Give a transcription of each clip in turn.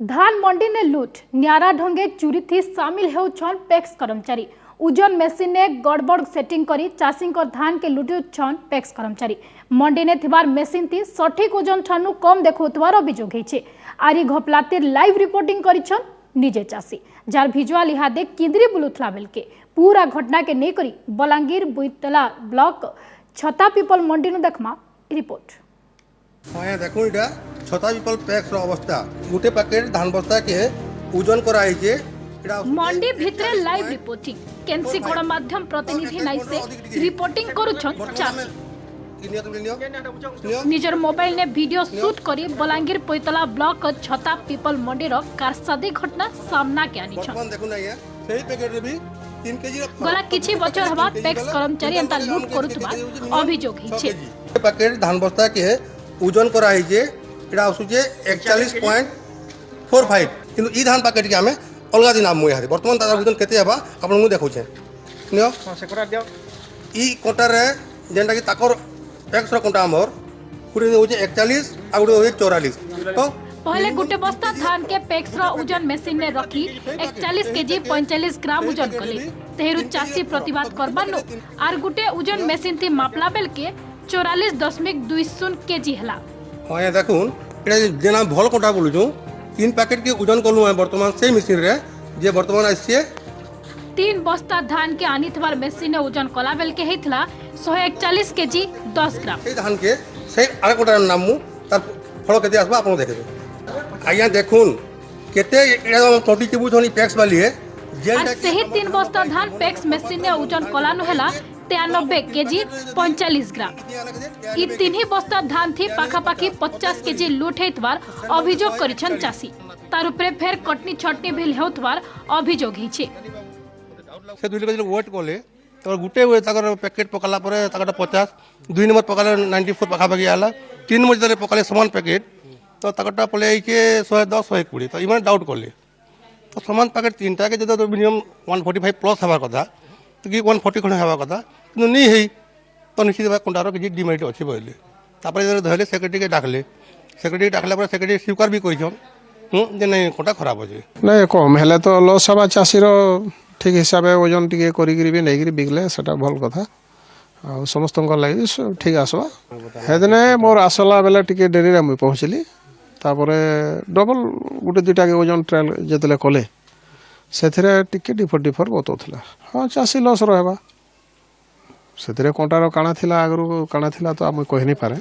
धान मंडी ने लूट न्यारा ढंगे चोरी थी सामिल होछन पैक्स कर्मचारी। उजन मेसिन ने गड़बड़ सेटिंग करी चाषी धान के लुटुछन पैक्स कर्मचारी। मंडी ने थिबार मेसिन थी सठिक ओजन ठानु कम देखुथवार अभियोग होइछे। आरी घपलातिर लाइव रिपोर्टिंग करिछन निजे चाषी, जार भिजुआल इहादे किंदरी बुलुथला बेलके पूरा घटना के नै करी बलांगीर बुइतला ब्लॉक छता पीपल मंडी नु देखमा रिपोर्ट। हाँ देखो इटा छता पीपल पैक्स अवस्था गोटे पैकेट धान बस्ता के ओजन कराई छे मंडी भितरे लाइव रिपोर्टिंग केनसी गणमाध्यम प्रतिनिधि नाई से रिपोर्टिंग करूछन चाषी। निजर मोबाइल ने वीडियो शूट करी बलांगीर पैतला ब्लॉक छता पीपल मंडी रो कारसादी घटना सामना के आनी छन। देखो ना ये सही पैकेट रे भी 3 केजी गला किछि बचर हवा पैक्स कर्मचारी अंता लूट करूथबा अभियोग हिचे। पैकेट धान बस्ता के ओजन कराई छे एटा आसुचे 41.45 किंतु ई धान पैकेट के हमें अलगा दिन नाम मुया वर्तमान तार ओजन केते हबा आपन मु देखौ छे नियो से कोटा दियो ई कोटा रे जेंटा कि ताकर पैक्स रो कोटा हमर गुटे होचे 41 आ गुटे होचे 44 तो पहले गुटे बस्ता धान के पैक्स रो ओजन मशीन ने रखी 41 केजी 45 ग्राम ओजन कले तेहरु चासी प्रतिवाद करबानो आर गुटे ओजन मशीन थी मापला बेल के 44.20 केजी हला। हां ये देखुन एटा जेना भल कोटा बोलुछु 3 पैकेट के ओजन कलु है वर्तमान से मशीन रे जे वर्तमान आइसे 3 बस्ता धान के आनी थवार मशीन ने ओजन कला बेल के हेतला 141 केजी 10 ग्राम। ए धान के से आरे कोटा नाम मु तार फल केते आसबा आपन देखबे आइया देखुन केते एटा 30 केबु थनी पैक्स वाली है जेल सही 3 बस्ता धान पैक्स मशीन ने ओजन कला न हला 93 केजी 45 ग्राम। ई 3 बस्ता धान थी पाखापाखी 50 केजी लूट हेतवार अभियोग करिछन चासी। तार उपरे फेर कटनी छटनी भेल हेतवार अभियोग हिचे। से 2 केजी वेट कोले तो गुटे वे ताकर पैकेट पकला परे ताकर 50 2 नंबर पकले 94 पाखापाखी आला 3 नंबर जरे पकले समान पैकेट तो ताकरटा पले के 110 120 तो इमान डाउट कोले तो समान पैकेट तीनटा के जदो मिनिमम 145 प्लस हवा कथा तो कि 140 खण हवा कथा किंतु नहीं है तो निश्चित भाव कोंडारो के डिमेरिट अच्छे बोले तापर धरले सेक्रेटरी के डाकला पर सेक्रेटरी स्वीकार भी करिछन जे नहीं कोटा खराब होजे नहीं कम हेले तो लॉस हवा चासी रो ठीक हिसाब ओजन टिके करी भी नहीं बिकले सेटा भल कथा आ समस्त लगी ठीक आसवा हेदने मोर आसला बेले टिके डेरी रे मुई पहुँचली तापरे डबल गुटे दुटा के ओजन ट्रायल जेतले कले सेथिरे टिके डिफर बतौथला। हाँ चासी लॉस रहबा सेथिरे कोंटारो काना थिला आगरु काना थिला तो हम कहि नहीं पारे।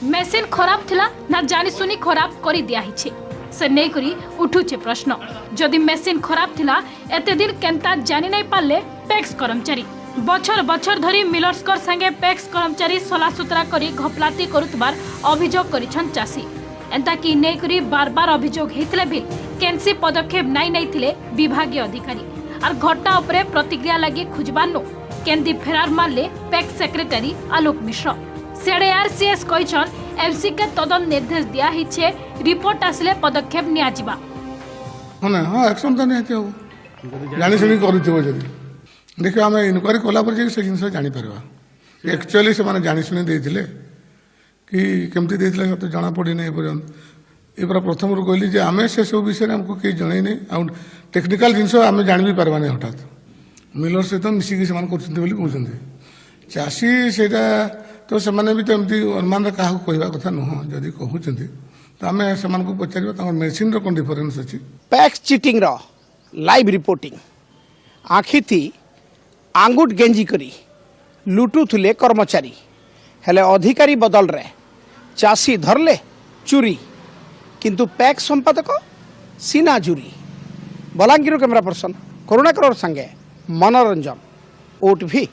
मशीन खराब थिला ना जानी सुनी खराब करी दिया हिचे से नहीं करी उठुचे प्रश्न। जदि मशीन खराब थिला एते दिन केंता जानी नहीं पाले पैक्स कर्मचारी बछर धरी मिलर्सकर संगे पैक्स कर्मचारी सलासुतरा करी घपलाती करुतबार अभियोग करिछन चासी। एंता कि नहीं करी बार बार अभियोग हेतले भी केनसी पदक्षेप नहीं थिले विभागीय अधिकारी और घटना उपरे प्रतिक्रिया लगी खुजबानो केंदी फेरार मारले पैक्स सेक्रेटरी आलोक मिश्र। सेडे आरसीएस कहिछन एफसी के तदन निर्देश दिया हिचे रिपोर्ट आसले पदक्षेप निया जिबा। हां एक्शन तो नहीं हो जानि सुनी करूथिबो जदी देखियो हम इनक्वारी कोला पर जे से जिंस जानि परबा एक्चुअली से माने जानि सुनी देथिले कि केमती देथिले तो जाना पड़ी नहीं पर्यंत ए पर प्रथम रु कहली जे आमे से सब विषय हमको के जणै नहीं आ टेक्निकल जिंस आमे जानि भी परबा नहीं हठात मिलर से तो मिसी के समान करछन्ते बोली कहउछन्ते चासी सेटा तो सेमाने भी तो एमती अनुमान काहा कहवा कथा न जदी कहउछन्ते तो आमे समान को पचारिबा त मेसिन रो कोन डिफरेंस अछि। पैक्स चीटिंग रो लाइव रिपोर्टिंग आखि थी आंगुट गेंजी करी लुटुथुले कर्मचारी हेले अधिकारी बदल रे चासी धरले चोरी किंतु पैक्स संपादक सीना जुरी। बलांगीर कैमरा पर्सन करुणाकर संगे मनोरंजन ओट भी।